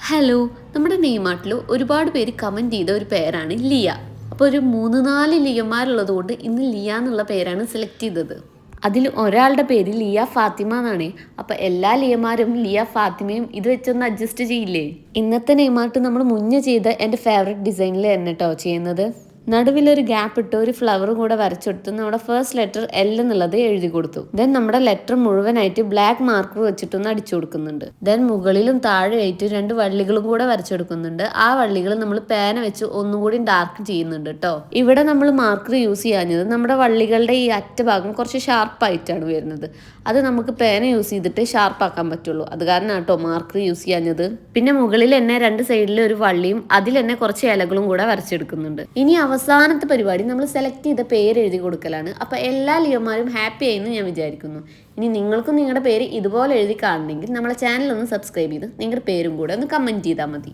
Hello, നമ്മുടെ നെയ്മാട്ടിൽ ഒരുപാട് പേര് കമൻറ്റ് ചെയ്ത ഒരു പേരാണ് ലിയ. അപ്പോൾ ഒരു 3-4 ലിയമാരുള്ളത് കൊണ്ട് ഇന്ന് ലിയ എന്നുള്ള പേരാണ് സെലക്ട് ചെയ്തത്. അതിൽ ഒരാളുടെ പേര് ലിയ ഫാത്തിമ എന്നാണ്. അപ്പോൾ എല്ലാ ലിയമാരും ലിയ ഫാത്തിമയും ഇത് വെച്ചൊന്ന് അഡ്ജസ്റ്റ് ചെയ്യില്ലേ? ഇന്നത്തെ നെയ്മാട്ട് നമ്മൾ മുന്നേ ചെയ്ത എൻ്റെ ഫേവറേറ്റ് ഡിസൈനിൽ തന്നെ കേട്ടോ ചെയ്യുന്നത്. നടുവിലൊരു ഗ്യാപ്പ് ഇട്ട് ഒരു ഫ്ലവറും കൂടെ വരച്ചെടുത്ത് നമ്മുടെ ഫസ്റ്റ് ലെറ്റർ എൽ എന്നുള്ളത് എഴുതി കൊടുത്തു. ദെൻ നമ്മുടെ ലെറ്റർ മുഴുവനായിട്ട് ബ്ലാക്ക് മാർക്കർ വെച്ചിട്ടൊന്ന് അടിച്ചു കൊടുക്കുന്നുണ്ട്. ദെൻ മുകളിലും താഴെയായിട്ട് 2 വള്ളികളും കൂടെ വരച്ചെടുക്കുന്നുണ്ട്. ആ വള്ളികൾ നമ്മൾ പേന വെച്ച് ഒന്നുകൂടി ഡാർക്ക് ചെയ്യുന്നുണ്ട് കേട്ടോ. ഇവിടെ നമ്മൾ മാർക്കർ യൂസ് ചെയ്യാഞ്ഞത് നമ്മുടെ വള്ളികളുടെ ഈ അറ്റഭാഗം കുറച്ച് ഷാർപ്പായിട്ടാണ് വരുന്നത്. അത് നമുക്ക് പേന യൂസ് ചെയ്തിട്ട് ഷാർപ്പാക്കാൻ പറ്റുള്ളൂ. അത് കാരണം കേട്ടോ മാർക്കർ യൂസ് ചെയ്യാഞ്ഞത്. പിന്നെ മുകളിൽ തന്നെ 2 സൈഡിൽ ഒരു വള്ളിയും അതിൽ തന്നെ കുറച്ച് ഇലകളും കൂടെ വരച്ചെടുക്കുന്നുണ്ട്. ഇനി അവസാനത്തെ പരിപാടി നമ്മൾ സെലക്ട് ചെയ്ത പേര് എഴുതി കൊടുക്കലാണ്. അപ്പോൾ എല്ലാ ലിയോമാരും ഹാപ്പി ആയെന്ന് ഞാൻ വിചാരിക്കുന്നു. ഇനി നിങ്ങൾക്കും നിങ്ങളുടെ പേര് ഇതുപോലെ എഴുതി കാണണമെങ്കിൽ നമ്മളെ ചാനൽ ഒന്ന് സബ്സ്ക്രൈബ് ചെയ്ത് നിങ്ങളുടെ പേരും കൂടെ ഒന്ന് കമൻറ്റ് ചെയ്താൽ മതി.